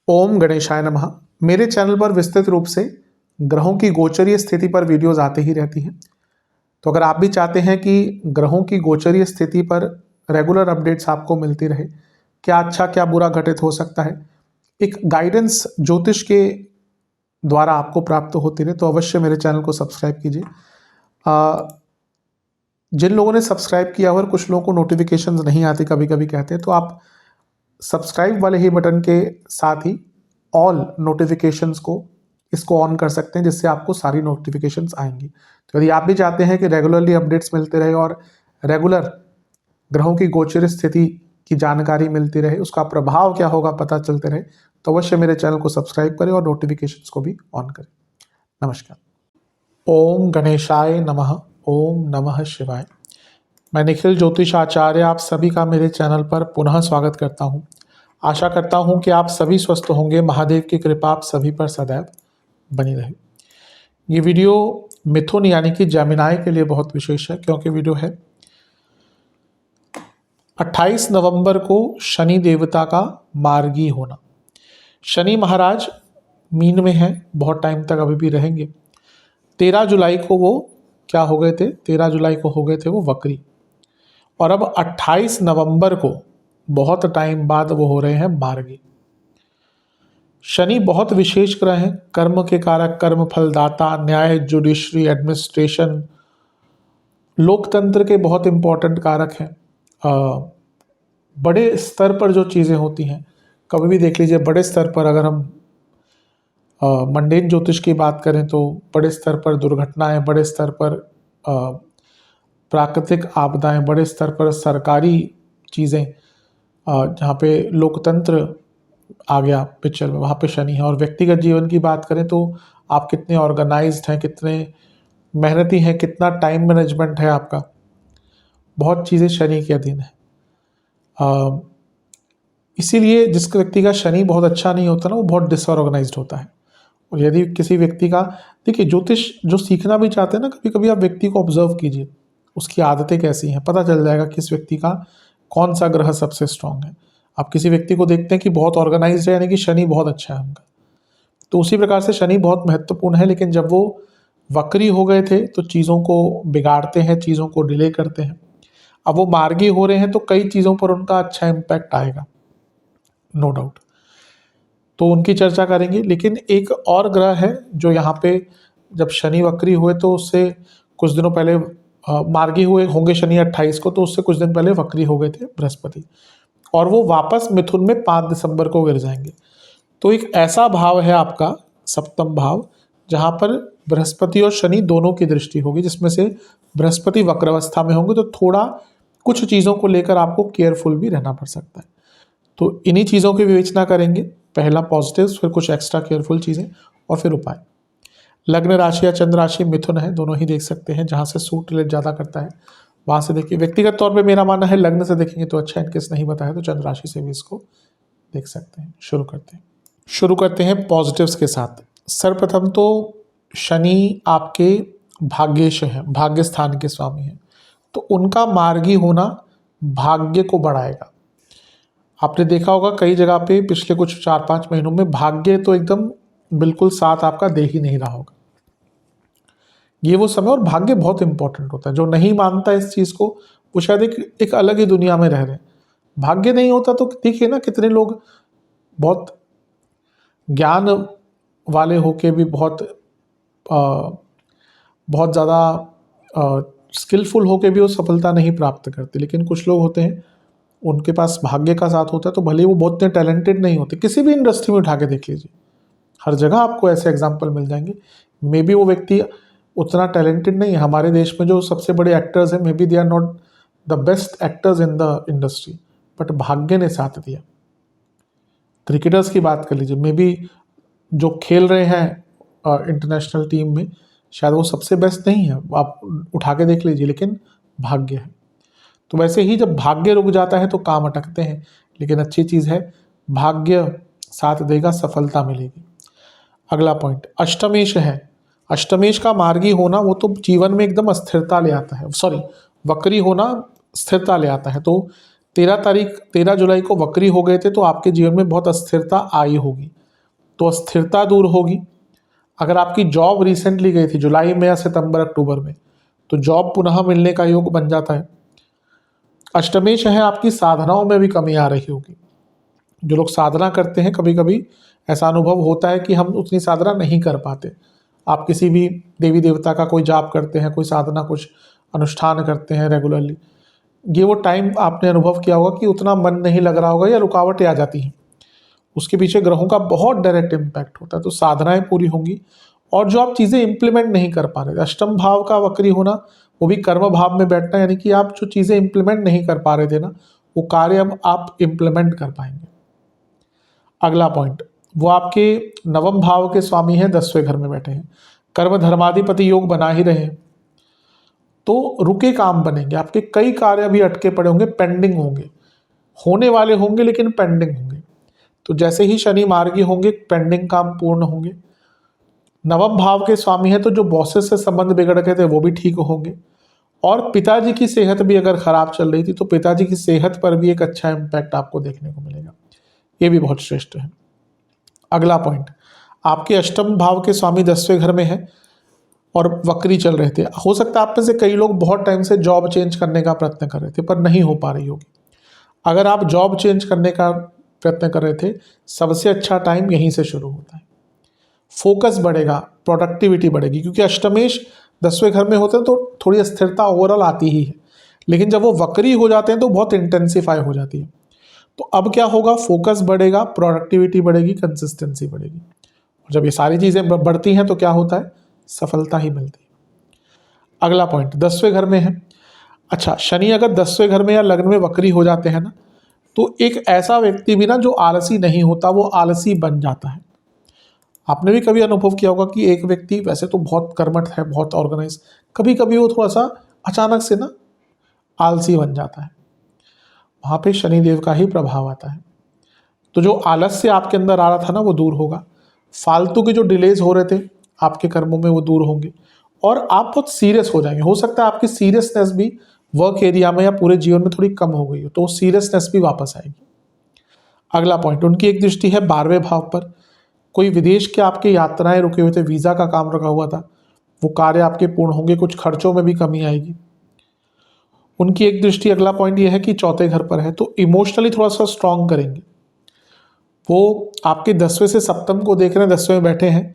ओम गणेशाय नमः। मेरे चैनल पर विस्तृत रूप से ग्रहों की गोचरीय स्थिति पर वीडियोस आते ही रहती हैं। तो अगर आप भी चाहते हैं कि ग्रहों की गोचरीय स्थिति पर रेगुलर अपडेट्स आपको मिलती रहे, क्या अच्छा क्या बुरा घटित हो सकता है, एक गाइडेंस ज्योतिष के द्वारा आपको प्राप्त होती रहे, तो अवश्य मेरे चैनल को सब्सक्राइब कीजिए। जिन लोगों ने सब्सक्राइब किया और कुछ लोगों को नोटिफिकेशंस नहीं आती कभी कभी कहते हैं, तो आप सब्सक्राइब वाले ही बटन के साथ ही ऑल नोटिफिकेशंस को इसको ऑन कर सकते हैं, जिससे आपको सारी नोटिफिकेशंस आएंगी। तो यदि आप भी चाहते हैं कि रेगुलरली अपडेट्स मिलते रहे और रेगुलर ग्रहों की गोचर स्थिति की जानकारी मिलती रहे, उसका प्रभाव क्या होगा पता चलते रहे, तो अवश्य मेरे चैनल को सब्सक्राइब करें और नोटिफिकेशंस को भी ऑन करें। नमस्कार। ओम गणेशाय नमः। ओम नमः शिवाय। मैं निखिल ज्योतिष आचार्य आप सभी का मेरे चैनल पर पुनः स्वागत करता हूं। आशा करता हूं कि आप सभी स्वस्थ होंगे। महादेव की कृपा आप सभी पर सदैव बनी रहे। ये वीडियो मिथुन यानी कि जेमिनाई के लिए बहुत विशेष है, क्योंकि वीडियो है 28 नवंबर को शनि देवता का मार्गी होना। शनि महाराज मीन में है, बहुत टाइम तक अभी भी रहेंगे। 13 जुलाई को वो क्या हो गए थे, 13 जुलाई को हो गए थे वो वक्री, और अब 28 नवंबर को बहुत टाइम बाद वो हो रहे हैं मार्गी। शनि बहुत विशेष ग्रह हैं, कर्म के कारक, कर्म फलदाता, न्याय, जुडिशरी, एडमिनिस्ट्रेशन, लोकतंत्र के बहुत इंपॉर्टेंट कारक हैं। बड़े स्तर पर जो चीज़ें होती हैं, कभी भी देख लीजिए, बड़े स्तर पर अगर हम मंडेन ज्योतिष की बात करें तो बड़े स्तर पर दुर्घटनाएं, बड़े स्तर पर प्राकृतिक आपदाएं, बड़े स्तर पर सरकारी चीज़ें, जहाँ पे लोकतंत्र आ गया पिक्चर में, वहाँ पे शनि है। और व्यक्तिगत जीवन की बात करें तो आप कितने ऑर्गेनाइज्ड हैं, कितने मेहनती हैं, कितना टाइम मैनेजमेंट है आपका, बहुत चीज़ें शनि के अधीन है। इसीलिए जिस व्यक्ति का शनि बहुत अच्छा नहीं होता ना, वो बहुत डिसऑर्गेनाइज्ड होता है। और यदि किसी व्यक्ति का, देखिए ज्योतिष जो सीखना भी चाहते हैं ना, कभी कभी आप व्यक्ति को ऑब्जर्व कीजिए, उसकी आदतें कैसी हैं, पता चल जाएगा किस व्यक्ति का कौन सा ग्रह सबसे स्ट्रांग है। आप किसी व्यक्ति को देखते हैं कि बहुत ऑर्गेनाइज्ड है, यानी कि शनि बहुत अच्छा है उनका। तो उसी प्रकार से शनि बहुत महत्वपूर्ण है, लेकिन जब वो वक्री हो गए थे तो चीज़ों को बिगाड़ते हैं, चीज़ों को डिले करते हैं। अब वो मार्गी हो रहे हैं तो कई चीज़ों पर उनका अच्छा इम्पैक्ट आएगा, नो डाउट, तो उनकी चर्चा करेंगे। लेकिन एक और ग्रह है जो यहाँ पे, जब शनि वक्री हुए तो उससे कुछ दिनों पहले मार्गी हुए होंगे शनि 28 को, तो उससे कुछ दिन पहले वक्री हो गए थे बृहस्पति, और वो वापस मिथुन में 5 दिसंबर को गिर जाएंगे। तो एक ऐसा भाव है आपका सप्तम भाव, जहाँ पर बृहस्पति और शनि दोनों की दृष्टि होगी, जिसमें से बृहस्पति वक्रावस्था में होंगे, तो थोड़ा कुछ चीज़ों को लेकर आपको केयरफुल भी रहना पड़ सकता है। तो इन्हीं चीज़ों की विवेचना करेंगे, पहला पॉजिटिव्स, फिर कुछ एक्स्ट्रा केयरफुल चीज़ें, और फिर उपाय। लग्न राशि या चंद्र राशि मिथुन है, दोनों ही देख सकते हैं, जहाँ से सूट रिलेट ज़्यादा करता है वहाँ से देखिए। व्यक्तिगत तौर पे मेरा मानना है लग्न से देखेंगे तो अच्छा, इनकेस नहीं बताया तो चंद्र राशि से भी इसको देख सकते हैं। शुरू करते हैं पॉजिटिव्स के साथ। सर्वप्रथम तो शनि आपके भाग्येश हैं, भाग्य स्थान के स्वामी हैं, तो उनका मार्गी होना भाग्य को बढ़ाएगा। आपने देखा होगा कई जगह पे पिछले कुछ 4-5 महीनों में भाग्य तो एकदम बिल्कुल साथ आपका दे ही नहीं रहा होगा। ये वो समय, और भाग्य बहुत इंपॉर्टेंट होता है। जो नहीं मानता इस चीज़ को, वो शायद एक अलग ही दुनिया में रह रहे हैं। भाग्य नहीं होता तो देखिए ना, कितने लोग बहुत ज्ञान वाले होके भी बहुत ज़्यादा स्किलफुल होके भी वो सफलता नहीं प्राप्त करते। लेकिन कुछ लोग होते हैं, उनके पास भाग्य का साथ होता है, तो भले ही वो बहुत टैलेंटेड नहीं होते, किसी भी इंडस्ट्री में उठा के देख लीजिए, हर जगह आपको ऐसे एग्जाम्पल मिल जाएंगे। मे बी वो व्यक्ति उतना टैलेंटेड नहीं है। हमारे देश में जो सबसे बड़े एक्टर्स हैं, maybe they are not the best actors in the industry, but भाग्य ने साथ दिया। क्रिकेटर्स की बात कर लीजिए, मे बी जो खेल रहे हैं इंटरनेशनल टीम में, शायद वो सबसे बेस्ट नहीं है, आप उठा के देख लीजिए, लेकिन भाग्य है। तो वैसे ही जब भाग्य रुक जाता है तो काम अटकते हैं, लेकिन अच्छी चीज़ है, भाग्य साथ देगा, सफलता मिलेगी। अगला पॉइंट अष्टमेश है। अष्टमेश का मार्गी होना, वो तो जीवन में एकदम अस्थिरता ले आता है, वक्री होना स्थिरता ले आता है। तो 13 जुलाई को वक्री हो गए थे, तो आपके जीवन में बहुत अस्थिरता आई होगी, तो अस्थिरता दूर होगी। अगर आपकी जॉब रिसेंटली गई थी जुलाई में या सितंबर अक्टूबर में, तो जॉब पुनः मिलने का योग बन जाता है। अष्टमेश है, आपकी साधनाओं में भी कमी आ रही होगी। जो लोग साधना करते हैं, कभी कभी ऐसा अनुभव होता है कि हम उतनी साधना नहीं कर पाते। आप किसी भी देवी देवता का कोई जाप करते हैं, कोई साधना, कुछ अनुष्ठान करते हैं रेगुलरली, ये वो टाइम आपने अनुभव किया होगा कि उतना मन नहीं लग रहा होगा या रुकावटें आ जाती हैं। उसके पीछे ग्रहों का बहुत डायरेक्ट इम्पैक्ट होता है। तो साधनाएं पूरी होंगी, और जो आप चीज़ें इंप्लीमेंट नहीं कर पा रहे थे, अष्टम भाव का वक्री होना, वो भी कर्म भाव में बैठना, यानी कि आप जो चीज़ें इंप्लीमेंट नहीं कर पा रहे थे ना, वो कार्य अब आप इंप्लीमेंट कर पाएंगे। अगला पॉइंट, वो आपके नवम भाव के स्वामी हैं, 10वें घर में बैठे हैं, कर्म धर्माधिपति योग बना ही रहे हैं, तो रुके काम बनेंगे। आपके कई कार्य अभी अटके पड़े होंगे, पेंडिंग होंगे, होने वाले होंगे लेकिन पेंडिंग होंगे। तो जैसे ही शनि मार्गी होंगे, पेंडिंग काम पूर्ण होंगे। नवम भाव के स्वामी हैं, तो जो बॉसेस से संबंध बिगड़ गए थे वो भी ठीक होंगे। और पिताजी की सेहत भी अगर खराब चल रही थी, तो पिताजी की सेहत पर भी एक अच्छा इम्पैक्ट आपको देखने को मिलेगा। ये भी बहुत श्रेष्ठ है। अगला पॉइंट, आपके अष्टम भाव के स्वामी 10वें घर में है और वक्री चल रहे थे। हो सकता है आप में से कई लोग बहुत टाइम से जॉब चेंज करने का प्रयत्न कर रहे थे, पर नहीं हो पा रही होगी। अगर आप जॉब चेंज करने का प्रयत्न कर रहे थे, सबसे अच्छा टाइम यहीं से शुरू होता है। फोकस बढ़ेगा, प्रोडक्टिविटी बढ़ेगी, क्योंकि अष्टमेश 10वें घर में होते हैं तो थोड़ी अस्थिरता ओवरऑल आती ही है, लेकिन जब वो वक्री हो जाते हैं तो बहुत इंटेंसिफाई हो जाती है। तो अब क्या होगा, फोकस बढ़ेगा, प्रोडक्टिविटी बढ़ेगी, कंसिस्टेंसी बढ़ेगी। और जब ये सारी चीज़ें बढ़ती हैं तो क्या होता है, सफलता ही मिलती है। अगला पॉइंट, 10वें घर में है। अच्छा, शनि अगर 10वें घर में या लग्न में वक्री हो जाते हैं ना, तो एक ऐसा व्यक्ति भी ना जो आलसी नहीं होता, वो आलसी बन जाता है। आपने भी कभी अनुभव किया होगा कि एक व्यक्ति वैसे तो बहुत कर्मठ है, बहुत ऑर्गेनाइज, कभी कभी वो थोड़ा सा अचानक से ना आलसी बन जाता है। वहाँ पे शनिदेव का ही प्रभाव आता है। तो जो आलस्य आपके अंदर आ रहा था ना, वो दूर होगा। फालतू के जो डिलेज हो रहे थे आपके कर्मों में, वो दूर होंगे, और आप बहुत सीरियस हो जाएंगे। हो सकता है आपकी सीरियसनेस भी वर्क एरिया में या पूरे जीवन में थोड़ी कम हो गई हो, तो वो सीरियसनेस भी वापस आएगी। अगला पॉइंट, उनकी एक दृष्टि है 12वें भाव पर। कोई विदेश के आपके यात्राएं रुके हुए थे, वीज़ा का काम रखा हुआ था, वो कार्य आपके पूर्ण होंगे, कुछ खर्चों में भी कमी आएगी। उनकी एक दृष्टि, अगला पॉइंट ये है कि चौथे घर पर है, तो इमोशनली थोड़ा सा स्ट्रांग करेंगे। वो आपके 10वें से सप्तम को देख रहे हैं, 10वें में बैठे हैं,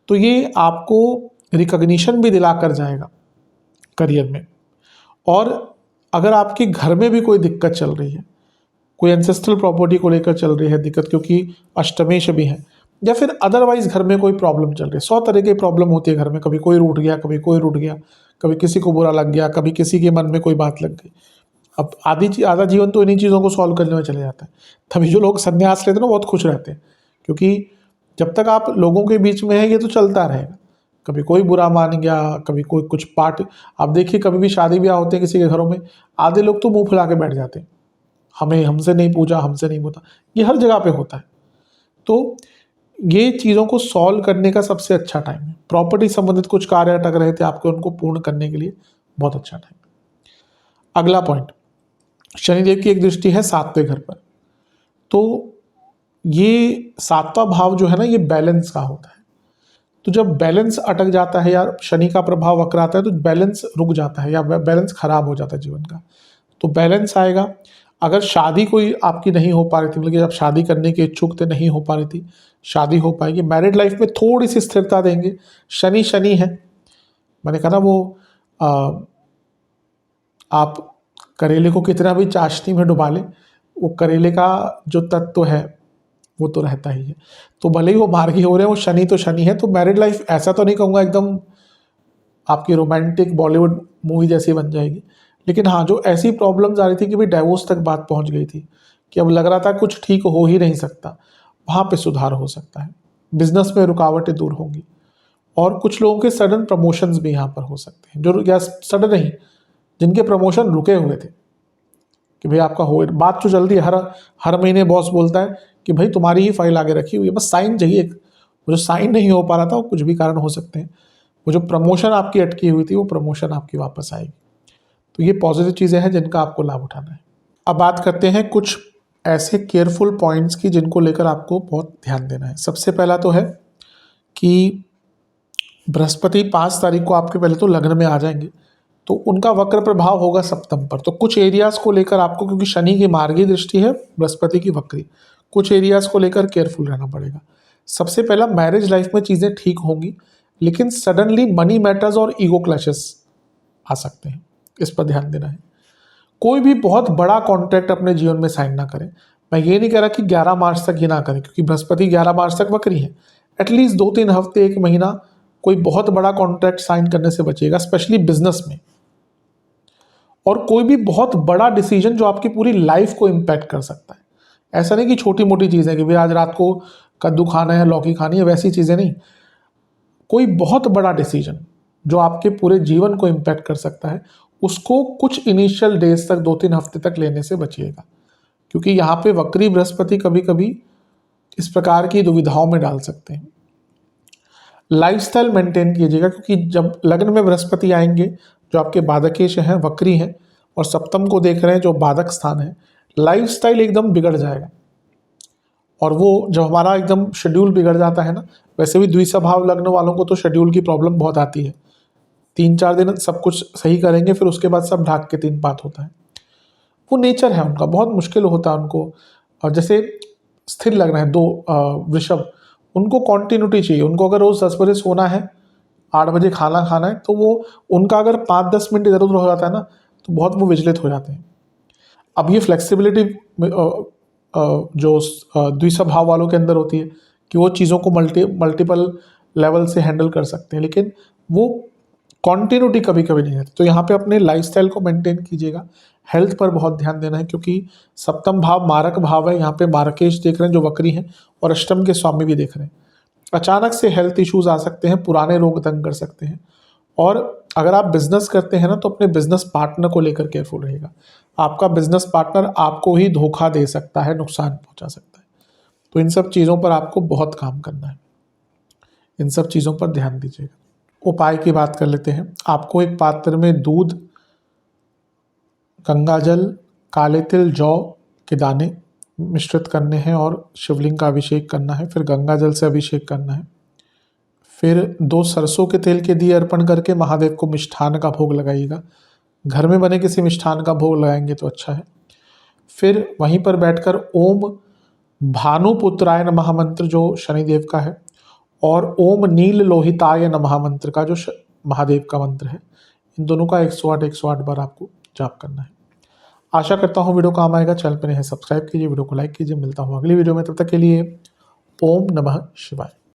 तो ये आपको रिकग्निशन भी दिला कर जाएगा करियर में। और अगर आपके घर में भी कोई दिक्कत चल रही है, कोई एंसेस्ट्रल प्रॉपर्टी को लेकर चल रही है दिक्कत, क्योंकि अष्टमेश भी है, या फिर अदरवाइज घर में कोई प्रॉब्लम चल रही है, 100 तरह की प्रॉब्लम होती है घर में। कभी कोई रूठ गया, कभी कोई रूठ गया, कभी किसी को बुरा लग गया, कभी किसी के मन में कोई बात लग गई। अब आधा जीवन तो इन्हीं चीज़ों को सॉल्व करने में चले जाता है। तभी जो लोग संन्यास लेते हैं ना, बहुत खुश रहते हैं, क्योंकि जब तक आप लोगों के बीच में है, ये तो चलता रहेगा। कभी कोई बुरा मान गया, कभी कोई कुछ पार्ट, आप देखिए कभी भी शादी ब्याह होते हैं किसी के घरों में, आधे लोग तो मुंह फुला के बैठ जाते हैं, हमें हमसे नहीं पूछा, हमसे नहीं पूछा। ये हर जगह पे होता है। तो ये चीज़ों को सॉल्व करने का सबसे अच्छा टाइम है। प्रॉपर्टी संबंधित कुछ कार्य अटक रहे थे आपके, उनको पूर्ण करने के लिए बहुत अच्छा टाइम है। अगला पॉइंट, शनिदेव की एक दृष्टि है 7वें घर पर। तो ये 7वां भाव जो है ना, ये बैलेंस का होता है। तो जब बैलेंस अटक जाता है या शनि का प्रभाव वक्र आता है, तो बैलेंस रुक जाता है या बैलेंस खराब हो जाता है जीवन का। तो बैलेंस आएगा। अगर शादी कोई आपकी नहीं हो पा रही थी, मतलब कि आप शादी करने के इच्छुक थे, नहीं हो पा रही थी, शादी हो पाएगी। मैरिड लाइफ में थोड़ी सी स्थिरता देंगे। शनि है, मैंने कहा ना वो आप करेले को कितना भी चाशनी में डुबा ले, वो करेले का जो तत्व है वो तो रहता ही है। तो भले ही वो मार्गी हो रहे हैं, वो शनि तो शनि है। तो मैरिड लाइफ ऐसा तो नहीं कहूँगा एकदम आपकी रोमांटिक बॉलीवुड मूवी जैसी बन जाएगी, लेकिन हाँ, जो ऐसी प्रॉब्लम्स आ रही थी कि भाई डाइवोर्स तक बात पहुँच गई थी, कि अब लग रहा था कुछ ठीक हो ही नहीं सकता, वहाँ पे सुधार हो सकता है। बिजनेस में रुकावटें दूर होंगी, और कुछ लोगों के सडन प्रमोशंस भी यहाँ पर हो सकते हैं, जो या सडन नहीं, जिनके प्रमोशन रुके हुए थे कि भाई आपका हो, बात तो जल्दी हर महीने बॉस बोलता है कि भाई तुम्हारी ही फाइल आगे रखी हुई है, बस साइन चाहिए। वो जो साइन नहीं हो पा रहा था, वो कुछ भी कारण हो सकते हैं। वो जो प्रमोशन आपकी अटकी हुई थी, वो प्रमोशन आपकी वापस आएगी। तो ये पॉजिटिव चीज़ें हैं जिनका आपको लाभ उठाना है। अब बात करते हैं कुछ ऐसे केयरफुल पॉइंट्स की जिनको लेकर आपको बहुत ध्यान देना है। सबसे पहला तो है कि बृहस्पति 5 तारीख को आपके पहले तो लग्न में आ जाएंगे, तो उनका वक्र प्रभाव होगा सप्तम पर। तो कुछ एरियाज को लेकर आपको, क्योंकि शनि की मार्गी दृष्टि है, बृहस्पति की वक्री, कुछ एरियाज को लेकर केयरफुल रहना पड़ेगा। सबसे पहला, मैरिज लाइफ में चीज़ें ठीक होंगी, लेकिन सडनली मनी मैटर्स और ईगो क्लैशेस आ सकते हैं, इस पर ध्यान देना है। कोई भी बहुत बड़ा कॉन्ट्रैक्ट अपने जीवन में साइन ना करें। मैं ये नहीं कह रहा कि 11 मार्च तक ही ना करें, क्योंकि बृहस्पति 11 मार्च तक वक्री है। एटलीस्ट 2-3 हफ्ते, 1 महीना कोई बहुत बड़ा कॉन्ट्रैक्ट साइन करने से बचिएगा, स्पेशली बिजनेस में। और कोई भी बहुत बड़ा डिसीजन जो आपकी पूरी लाइफ को इम्पैक्ट कर सकता है। ऐसा नहीं कि छोटी मोटी चीज़ें कि भाई आज रात को कद्दू खाना है, लौकी खानी है, वैसी चीज़ें नहीं। कोई बहुत बड़ा डिसीजन जो आपके पूरे जीवन को इम्पैक्ट कर सकता है, उसको कुछ इनिशियल डेज तक, 2-3 हफ्ते तक लेने से बचिएगा, क्योंकि यहाँ पे वक्री बृहस्पति कभी कभी इस प्रकार की दुविधाओं में डाल सकते हैं। लाइफस्टाइल मेंटेन कीजिएगा, क्योंकि जब लग्न में बृहस्पति आएंगे जो आपके बाधकेश हैं, वक्री हैं, और सप्तम को देख रहे हैं जो बाधक स्थान है, लाइफस्टाइल एकदम बिगड़ जाएगा। और वो जब हमारा एकदम शेड्यूल बिगड़ जाता है ना, वैसे भी द्विस्वभाव लग्न वालों को तो शेड्यूल की प्रॉब्लम बहुत आती है। 3-4 दिन सब कुछ सही करेंगे, फिर उसके बाद सब ढाक के 3 बात होता है। वो नेचर है उनका, बहुत मुश्किल होता है उनको। और जैसे स्थिर लग्न है 2 वृषभ, उनको कॉन्टिन्यूटी चाहिए। उनको अगर रोज़ 10 बजे सोना है, 8 बजे खाना खाना है, तो वो उनका अगर 5-10 मिनट इधर उधर हो जाता है ना, तो बहुत वो विचलित हो जाते हैं। अब ये फ्लेक्सिबिलिटी जो द्विस्वभाव वालों के अंदर होती है कि वो चीज़ों को मल्टीपल लेवल से हैंडल कर सकते हैं, लेकिन वो कॉन्टिन्यूटी कभी कभी नहीं रहती। तो यहाँ पे अपने लाइफस्टाइल को मेंटेन कीजिएगा। हेल्थ पर बहुत ध्यान देना है, क्योंकि सप्तम भाव मारक भाव है। यहाँ पे मारकेश देख रहे हैं जो वक्री हैं, और अष्टम के स्वामी भी देख रहे हैं। अचानक से हेल्थ इश्यूज आ सकते हैं, पुराने रोग तंग कर सकते हैं। और अगर आप बिजनेस करते हैं ना, तो अपने बिजनेस पार्टनर को लेकर केयरफुल रहेगा। आपका बिजनेस पार्टनर आपको ही धोखा दे सकता है, नुकसान पहुंचा सकता है। तो इन सब चीज़ों पर आपको बहुत काम करना है, इन सब चीज़ों पर ध्यान दीजिएगा। उपाय की बात कर लेते हैं। आपको एक पात्र में दूध, गंगाजल, काले तिल, जौ के दाने मिश्रित करने हैं और शिवलिंग का अभिषेक करना है। फिर गंगाजल से अभिषेक करना है। फिर 2 सरसों के तेल के दिए अर्पण करके महादेव को मिष्ठान का भोग लगाइएगा। घर में बने किसी मिष्ठान का भोग लगाएंगे तो अच्छा है। फिर वहीं पर बैठकर ओम भानुपुत्राय नमः मंत्र जो शनिदेव का है, और ओम नील लोहिताय नमः मंत्र का जो महादेव का मंत्र है, इन दोनों का 108 बार आपको जाप करना है। आशा करता हूँ वीडियो काम आएगा। चैनल पर नहीं है सब्सक्राइब कीजिए, वीडियो को लाइक कीजिए। मिलता हूँ अगली वीडियो में, तब तक के लिए ओम नमः शिवाय।